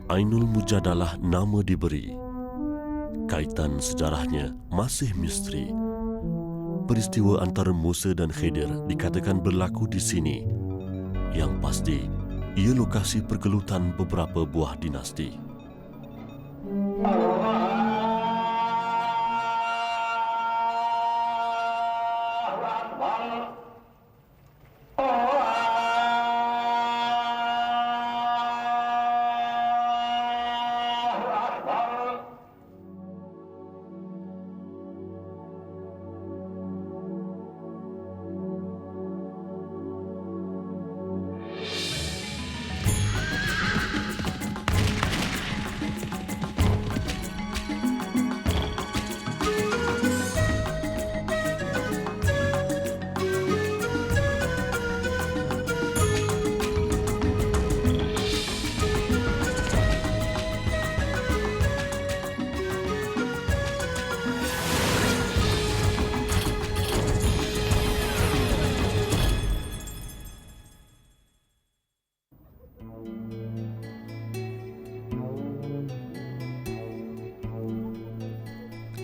Ainul Mujadalah nama diberi. Kaitan sejarahnya masih misteri. Peristiwa antara Musa dan Khidir dikatakan berlaku di sini. Yang pasti, ia lokasi pergelutan beberapa buah dinasti.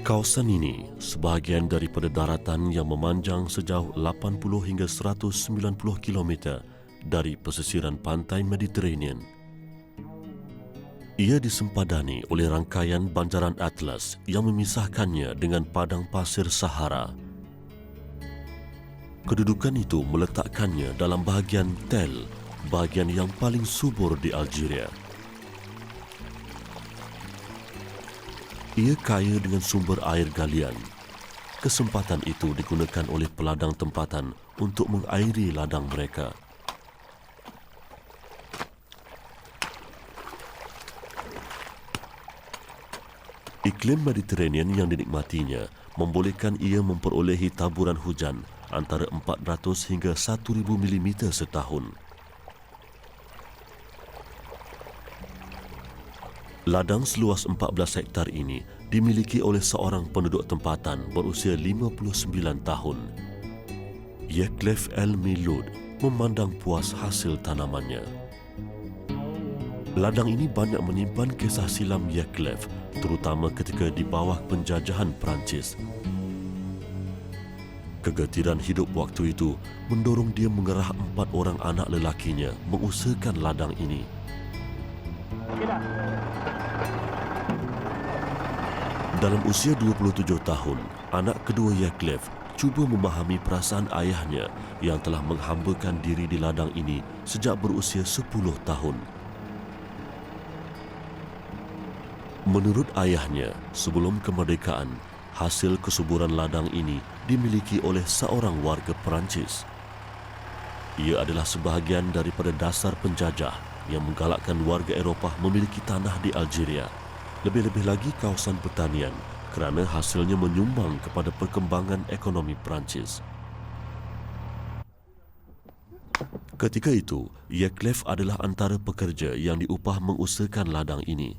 Kawasan ini sebahagian daripada daratan yang memanjang sejauh 80 hingga 190 km dari pesisiran pantai Mediterranean. Ia disempadani oleh rangkaian banjaran Atlas yang memisahkannya dengan padang pasir Sahara. Kedudukan itu meletakkannya dalam bahagian Tel, bahagian yang paling subur di Algeria. Ia kaya dengan sumber air galian. Kesempatan itu digunakan oleh peladang tempatan untuk mengairi ladang mereka. Iklim Mediterranean yang dinikmatinya membolehkan ia memperolehi taburan hujan antara 400 hingga 1,000 mm setahun. Ladang seluas 14 hektar ini dimiliki oleh seorang penduduk tempatan berusia 59 tahun. Yeklef El-Milud memandang puas hasil tanamannya. Ladang ini banyak menyimpan kisah silam Yeklef, terutama ketika di bawah penjajahan Perancis. Kegetiran hidup waktu itu mendorong dia mengerah 4 orang anak lelakinya mengusahakan ladang ini. Dalam usia 27 tahun, anak kedua Yeklef cuba memahami perasaan ayahnya yang telah menghambakan diri di ladang ini sejak berusia 10 tahun. Menurut ayahnya, sebelum kemerdekaan, hasil kesuburan ladang ini dimiliki oleh seorang warga Perancis. Ia adalah sebahagian daripada dasar penjajah yang menggalakkan warga Eropah memiliki tanah di Algeria. Lebih-lebih lagi kawasan pertanian kerana hasilnya menyumbang kepada perkembangan ekonomi Perancis. Ketika itu, Yeklef adalah antara pekerja yang diupah mengusahakan ladang ini.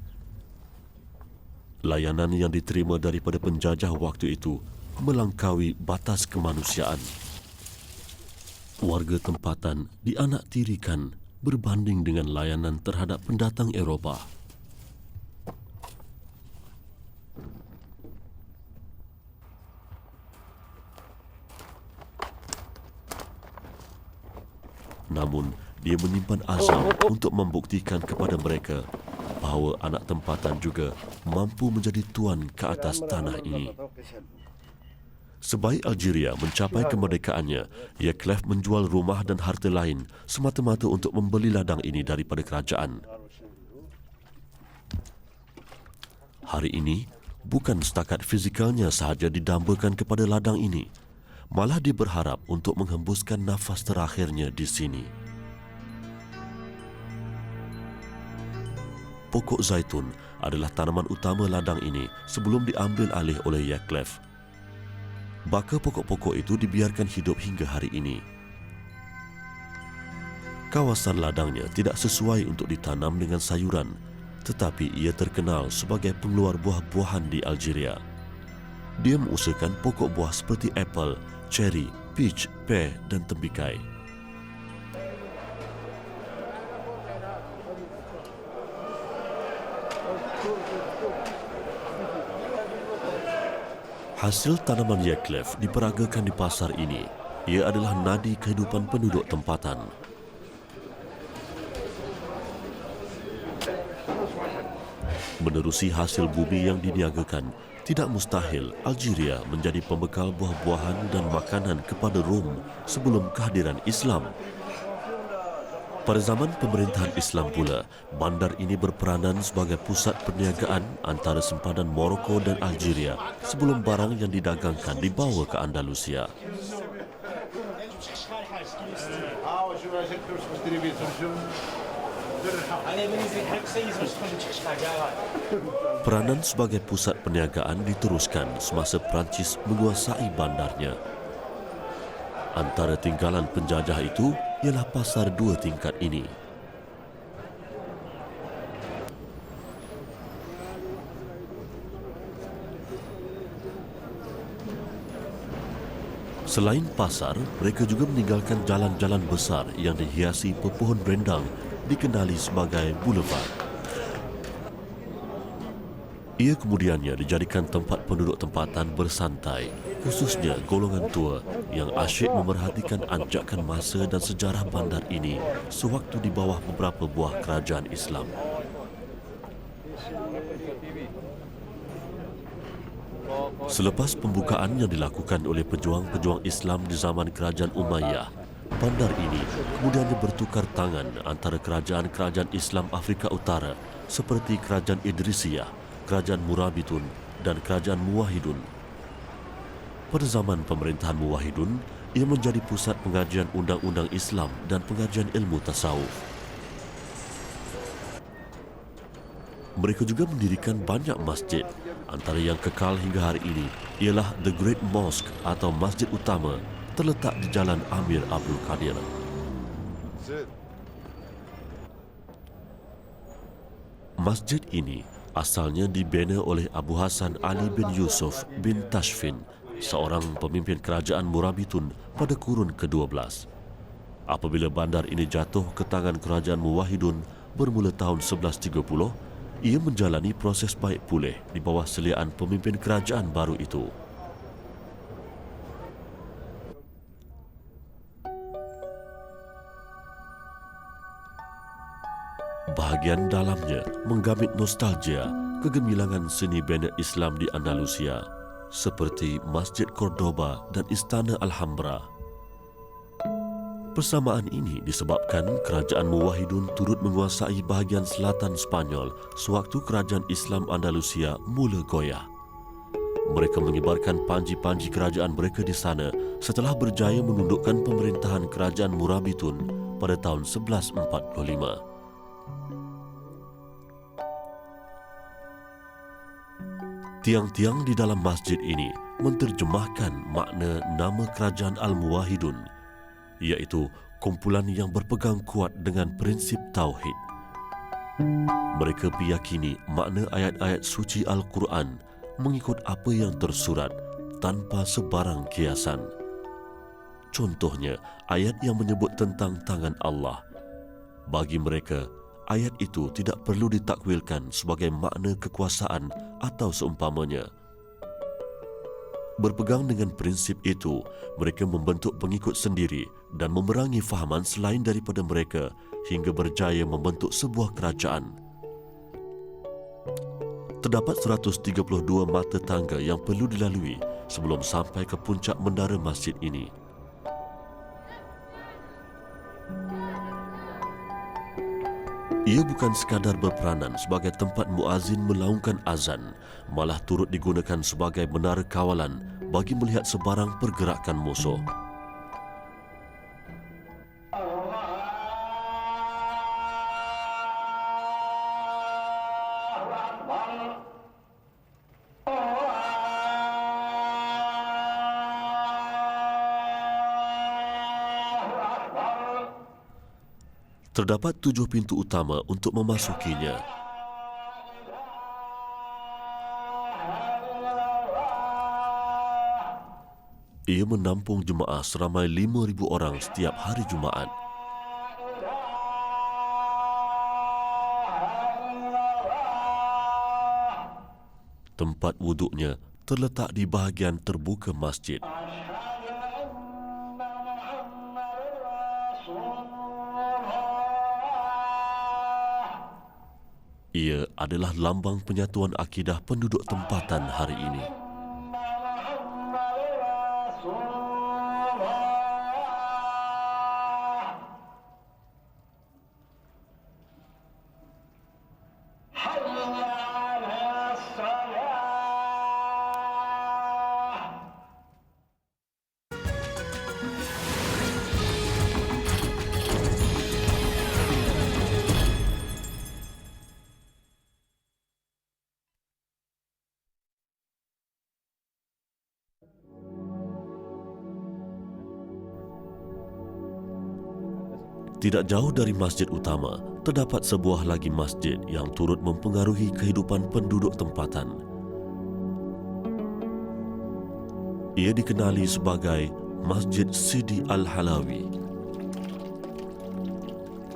Layanan yang diterima daripada penjajah waktu itu melangkaui batas kemanusiaan. Warga tempatan dianaktirikan berbanding dengan layanan terhadap pendatang Eropah. Namun, dia menyimpan azam untuk membuktikan kepada mereka bahawa anak tempatan juga mampu menjadi tuan ke atas tanah ini. Sebaik Algeria mencapai kemerdekaannya, Yeklef menjual rumah dan harta lain semata-mata untuk membeli ladang ini daripada kerajaan. Hari ini, bukan setakat fizikalnya sahaja didambakan kepada ladang ini, malah dia berharap untuk menghembuskan nafas terakhirnya di sini. Pokok zaitun adalah tanaman utama ladang ini sebelum diambil alih oleh Yeklef. Baka pokok-pokok itu dibiarkan hidup hingga hari ini. Kawasan ladangnya tidak sesuai untuk ditanam dengan sayuran, tetapi ia terkenal sebagai pengeluar buah-buahan di Algeria. Dia mengusahakan pokok buah seperti apel, cherry, peach, pear dan tembikai. Hasil tanaman Yeklev diperagakan di pasar ini. Ia adalah nadi kehidupan penduduk tempatan. Menerusi hasil bumi yang diniagakan, tidak mustahil Algeria menjadi pembekal buah-buahan dan makanan kepada Rom sebelum kehadiran Islam. Pada zaman pemerintahan Islam pula, bandar ini berperanan sebagai pusat perniagaan antara sempadan Morocco dan Algeria sebelum barang yang didagangkan dibawa ke Andalusia. Peranan sebagai pusat perniagaan diteruskan semasa Perancis menguasai bandarnya. Antara tinggalan penjajah itu ialah pasar dua tingkat ini. Selain pasar, mereka juga meninggalkan jalan-jalan besar yang dihiasi pepohon rendang dikenali sebagai boulevard. Ia kemudiannya dijadikan tempat penduduk tempatan bersantai, khususnya golongan tua yang asyik memerhatikan anjakan masa dan sejarah bandar ini sewaktu di bawah beberapa buah kerajaan Islam. Selepas pembukaan yang dilakukan oleh pejuang-pejuang Islam di zaman Kerajaan Umayyah, bandar ini kemudiannya bertukar tangan antara kerajaan-kerajaan Islam Afrika Utara seperti Kerajaan Idrisiyah, Kerajaan Murabitun dan Kerajaan Muwahhidun. Pada zaman pemerintahan Muwahhidun, ia menjadi pusat pengajian undang-undang Islam dan pengajian ilmu tasawuf. Mereka juga mendirikan banyak masjid. Antara yang kekal hingga hari ini ialah The Great Mosque atau Masjid Utama terletak di Jalan Amir Abdul Qadir. Masjid ini asalnya dibina oleh Abu Hasan Ali bin Yusuf bin Tashfin, seorang pemimpin kerajaan Murabitun pada kurun ke-12. Apabila bandar ini jatuh ke tangan kerajaan Muwahhidun bermula tahun 1130, ia menjalani proses baik pulih di bawah seliaan pemimpin kerajaan baru itu. Bahagian dalamnya menggamit nostalgia kegemilangan seni bina Islam di Andalusia, seperti Masjid Cordoba dan Istana Alhambra. Persamaan ini disebabkan kerajaan Muwahhidun turut menguasai bahagian selatan Spanyol sewaktu kerajaan Islam Andalusia mula goyah. Mereka menyebarkan panji-panji kerajaan mereka di sana setelah berjaya menundukkan pemerintahan kerajaan Murabitun pada tahun 1145. Tiang-tiang di dalam masjid ini menterjemahkan makna nama kerajaan Al-Muwahhidun, iaitu kumpulan yang berpegang kuat dengan prinsip tauhid. Mereka meyakini makna ayat-ayat suci Al-Quran mengikut apa yang tersurat tanpa sebarang kiasan. Contohnya, ayat yang menyebut tentang tangan Allah. Bagi mereka, ayat itu tidak perlu ditakwilkan sebagai makna kekuasaan atau seumpamanya. Berpegang dengan prinsip itu, mereka membentuk pengikut sendiri dan memerangi fahaman selain daripada mereka hingga berjaya membentuk sebuah kerajaan. Terdapat 132 mata tangga yang perlu dilalui sebelum sampai ke puncak menara masjid ini. Ia bukan sekadar berperanan sebagai tempat muazzin melaungkan azan, malah turut digunakan sebagai menara kawalan bagi melihat sebarang pergerakan musuh. Terdapat 7 pintu utama untuk memasukinya. Ia menampung jemaah seramai 5,000 orang setiap hari Jumaat. Tempat wuduknya terletak di bahagian terbuka masjid. Ia adalah lambang penyatuan akidah penduduk tempatan hari ini. Tidak jauh dari masjid utama, terdapat sebuah lagi masjid yang turut mempengaruhi kehidupan penduduk tempatan. Ia dikenali sebagai Masjid Sidi Al-Halawi.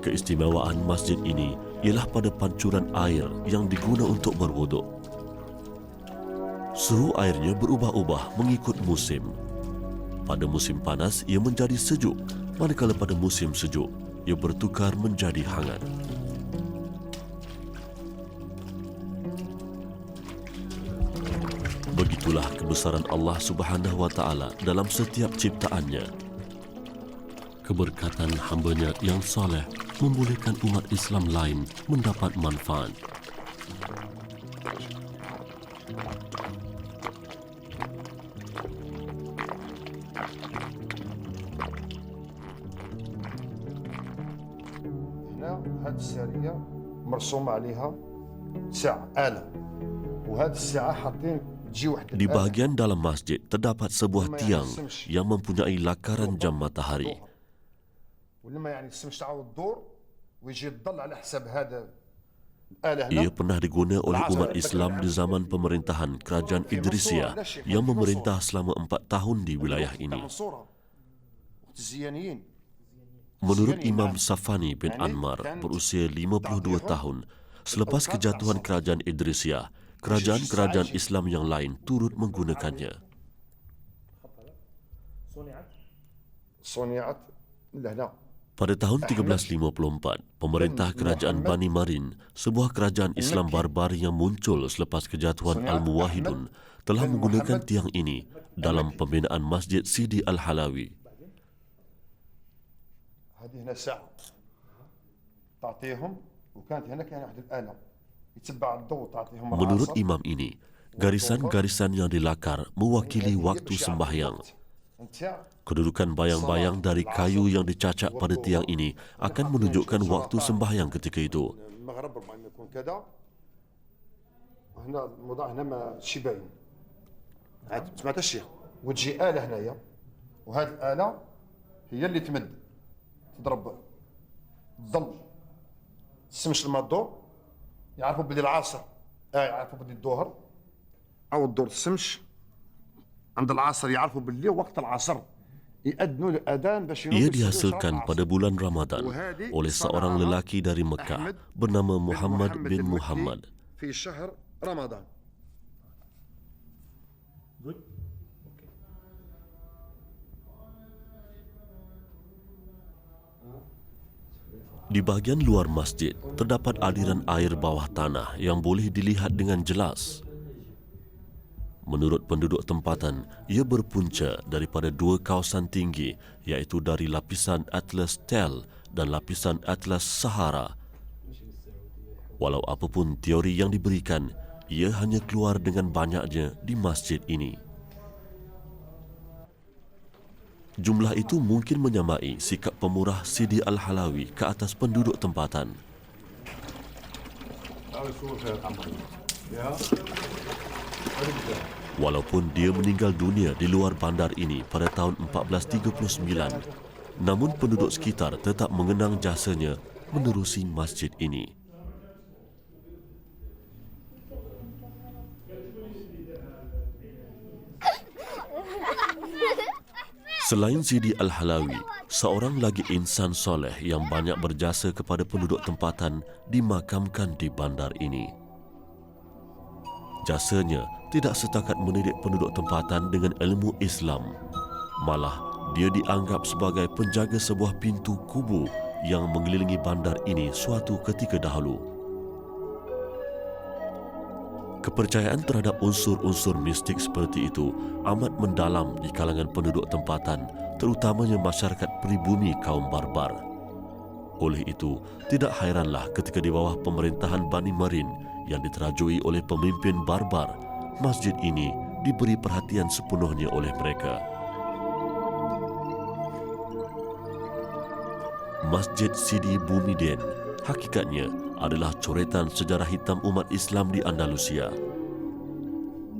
Keistimewaan masjid ini ialah pada pancuran air yang diguna untuk berwuduk. Suhu airnya berubah-ubah mengikut musim. Pada musim panas, ia menjadi sejuk, manakala pada musim sejuk, ia bertukar menjadi hangat. Begitulah kebesaran Allah Subhanahu wa Ta'ala dalam setiap ciptaannya. Keberkatan hamba-Nya yang saleh membolehkan umat Islam lain mendapat manfaat. هذه السارية مرسوم عليها ساعة آلة وهذه الساعة حاطين تجي واحد Di bahagian dalam masjid terdapat sebuah tiang yang mempunyai lakaran jam matahari. ولما يعني الشمس تعاود تدور ويجي الظل على حساب هذا الآلة هنا. Ia pernah diguna oleh umat Islam di zaman pemerintahan Kerajaan Idrisiyah yang memerintah selama 4 tahun di wilayah ini. Menurut Imam Safani bin Anmar berusia 52 tahun, selepas kejatuhan Kerajaan Idrisiyah, kerajaan-kerajaan Islam yang lain turut menggunakannya. Pada tahun 1354, pemerintah Kerajaan Bani Marin, sebuah kerajaan Islam barbar yang muncul selepas kejatuhan Al-Muwahhidun, telah menggunakan tiang ini dalam pembinaan Masjid Sidi Al-Halawi. هذه هنا ساعة تعطيهم وكانت هنا كان واحد الآلة يتبع الضوء تعطيهم. Menurut imam ini, garisan-garisan yang dilakar mewakili waktu sembahyang. Kedudukan bayang-bayang dari kayu yang dicacak pada tiang ini akan menunjukkan waktu sembahyang ketika itu. المغرب ربما يكون كذا وهنا الموضوع هنا ما شي باين. عاد سمعت الشيخ وتجي آلة هنايا وهذه الآلة هي اللي تمد تضرب الظل الشمس لما تدور يعرفوا بلي العصر يعرفوا بلي الظهر او الدور الشمس عند العصر يعرفوا بلي وقت العصر يأذنوا الأذان باش Ia dihasilkan pada bulan Ramadan oleh seorang lelaki dari Mekah bernama Muhammad bin Muhammad. في شهر رمضان. Di bahagian luar masjid, terdapat aliran air bawah tanah yang boleh dilihat dengan jelas. Menurut penduduk tempatan, ia berpunca daripada 2 kawasan tinggi, iaitu dari lapisan Atlas Tell dan lapisan Atlas Sahara. Walau apapun teori yang diberikan, ia hanya keluar dengan banyaknya di masjid ini. Jumlah itu mungkin menyamai sikap pemurah Sidi Al-Halawi ke atas penduduk tempatan. Walaupun dia meninggal dunia di luar bandar ini pada tahun 1439, namun penduduk sekitar tetap mengenang jasanya menerusi masjid ini. Selain Sidi Al-Halawi, seorang lagi insan soleh yang banyak berjasa kepada penduduk tempatan dimakamkan di bandar ini. Jasanya tidak setakat mendidik penduduk tempatan dengan ilmu Islam. Malah, dia dianggap sebagai penjaga sebuah pintu kubu yang mengelilingi bandar ini suatu ketika dahulu. Kepercayaan terhadap unsur-unsur mistik seperti itu amat mendalam di kalangan penduduk tempatan, terutamanya masyarakat pribumi kaum barbar. Oleh itu, tidak hairanlah ketika di bawah pemerintahan Bani Marin yang diterajui oleh pemimpin barbar, masjid ini diberi perhatian sepenuhnya oleh mereka. Masjid Sidi Bumiden hakikatnya adalah coretan sejarah hitam umat Islam di Andalusia.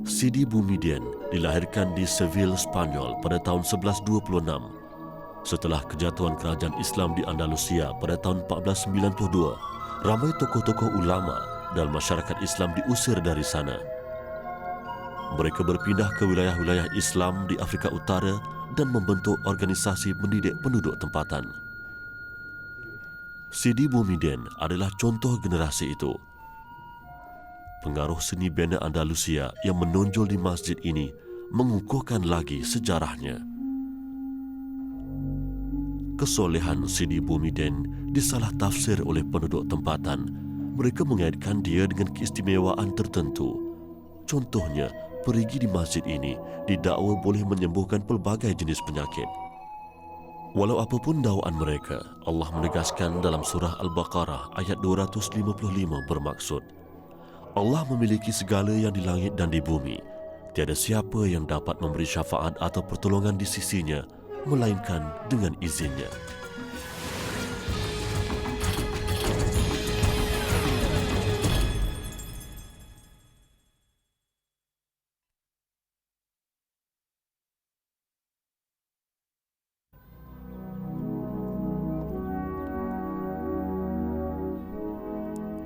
Sidi Bumiden dilahirkan di Seville, Spanyol pada tahun 1126. Setelah kejatuhan kerajaan Islam di Andalusia pada tahun 1492, ramai tokoh-tokoh ulama dan masyarakat Islam diusir dari sana. Mereka berpindah ke wilayah-wilayah Islam di Afrika Utara dan membentuk organisasi mendidik penduduk tempatan. Sidi Bumiden adalah contoh generasi itu. Pengaruh seni bena Andalusia yang menonjol di masjid ini mengukuhkan lagi sejarahnya. Kesolehan Sidi Bumiden disalah tafsir oleh penduduk tempatan. Mereka mengaitkan dia dengan keistimewaan tertentu. Contohnya, perigi di masjid ini didakwa boleh menyembuhkan pelbagai jenis penyakit. Walau apapun dakwaan mereka, Allah menegaskan dalam surah Al-Baqarah ayat 255 bermaksud, Allah memiliki segala yang di langit dan di bumi. Tiada siapa yang dapat memberi syafaat atau pertolongan di sisinya, melainkan dengan izinnya.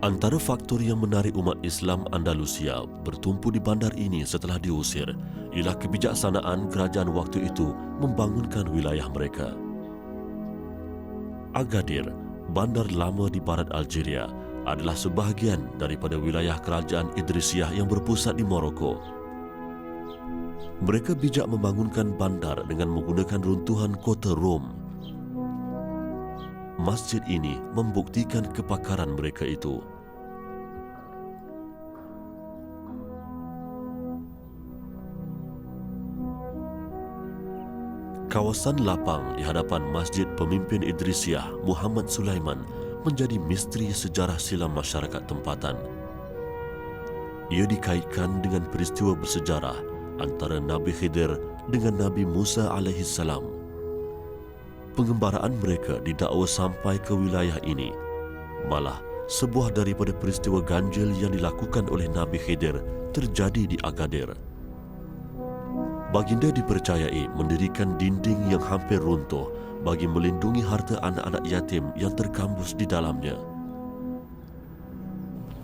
Antara faktor yang menarik umat Islam Andalusia bertumpu di bandar ini setelah diusir ialah kebijaksanaan kerajaan waktu itu membangunkan wilayah mereka. Agadir, bandar lama di barat Algeria, adalah sebahagian daripada wilayah kerajaan Idrisiyah yang berpusat di Morocco. Mereka bijak membangunkan bandar dengan menggunakan runtuhan kota Rom. Masjid ini membuktikan kepakaran mereka itu. Kawasan lapang di hadapan Masjid Pemimpin Idrisiyah Muhammad Sulaiman menjadi misteri sejarah silam masyarakat tempatan. Ia dikaitkan dengan peristiwa bersejarah antara Nabi Khidir dengan Nabi Musa alaihissalam. Pengembaraan mereka didakwa sampai ke wilayah ini. Malah, sebuah daripada peristiwa ganjil yang dilakukan oleh Nabi Khidir terjadi di Agadir. Baginda dipercayai mendirikan dinding yang hampir runtuh bagi melindungi harta anak-anak yatim yang terkambus di dalamnya.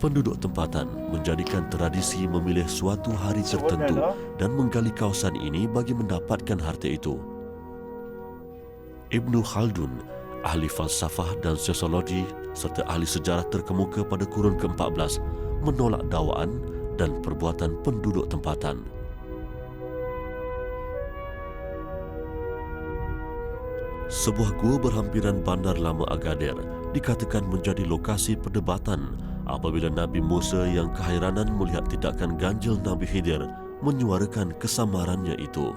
Penduduk tempatan menjadikan tradisi memilih suatu hari tertentu dan menggali kawasan ini bagi mendapatkan harta itu. Ibnu Khaldun, ahli falsafah dan sosiologi serta ahli sejarah terkemuka pada kurun ke-14, menolak dakwaan dan perbuatan penduduk tempatan. Sebuah gua berhampiran bandar lama Agadir dikatakan menjadi lokasi perdebatan apabila Nabi Musa yang kehairanan melihat tindakan ganjil Nabi Khidir menyuarakan kesamarannya itu.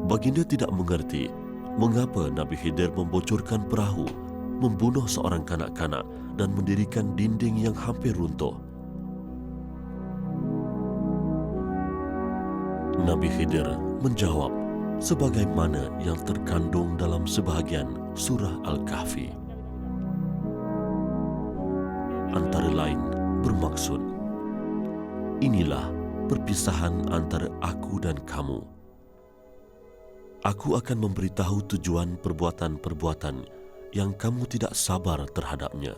Baginda tidak mengerti mengapa Nabi Khidir membocorkan perahu, membunuh seorang kanak-kanak dan mendirikan dinding yang hampir runtuh. Nabi Khidir menjawab sebagaimana yang terkandung dalam sebahagian surah Al-Kahfi. Antara lain bermaksud, inilah perpisahan antara aku dan kamu. Aku akan memberitahu tujuan perbuatan-perbuatan yang kamu tidak sabar terhadapnya.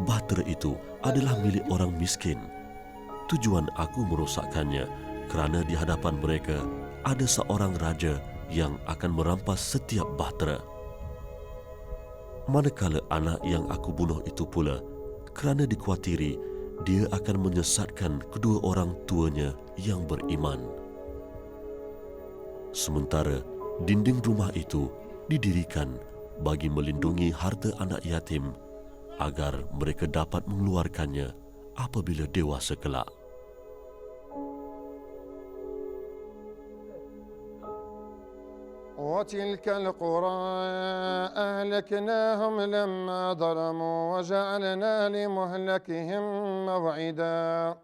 Bahtera itu adalah milik orang miskin. Tujuan aku merosakkannya kerana di hadapan mereka ada seorang raja yang akan merampas setiap bahtera. Manakala anak yang aku bunuh itu pula kerana dikuatiri dia akan menyesatkan kedua orang tuanya yang beriman. Sementara dinding rumah itu didirikan bagi melindungi harta anak yatim agar mereka dapat mengeluarkannya apabila dewasa kelak. وتلك القرى أهلكناهم لما ظلموا وجعلنا لمهلكهم موعدا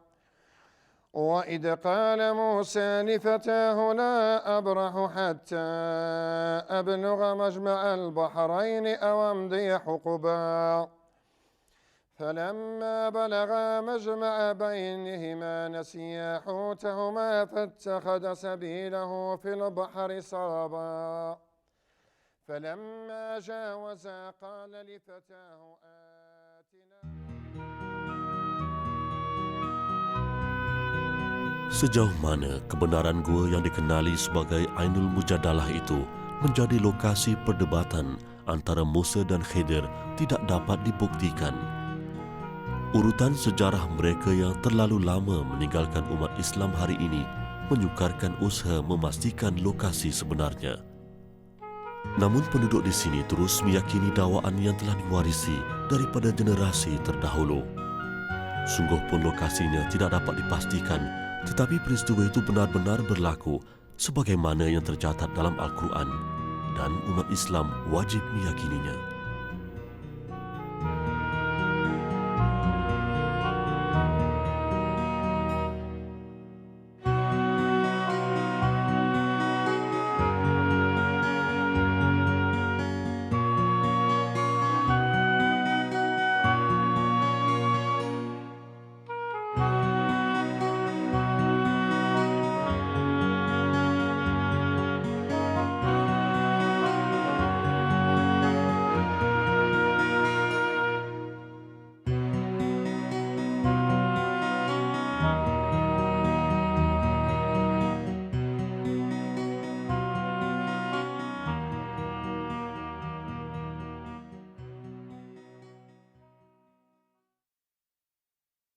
وإذ قال موسى لفتاه لا أبرح حتى أبلغ مجمع البحرين أو أمضي حقبا فلما بلغا مجمع بينهما نسيا حوتهما فاتخذ سبيله في البحر سربا فلما جاوزا قال لفتاه آتنا. Sejauh mana kebenaran gua yang dikenali sebagai Ainul Mujadalah itu menjadi lokasi perdebatan antara Musa dan Khidir tidak dapat dibuktikan. Urutan sejarah mereka yang terlalu lama meninggalkan umat Islam hari ini menyukarkan usaha memastikan lokasi sebenarnya. Namun penduduk di sini terus meyakini dakwaan yang telah diwarisi daripada generasi terdahulu. Sungguh pun lokasinya tidak dapat dipastikan, tetapi peristiwa itu benar-benar berlaku sebagaimana yang tercatat dalam Al-Quran dan umat Islam wajib meyakininya.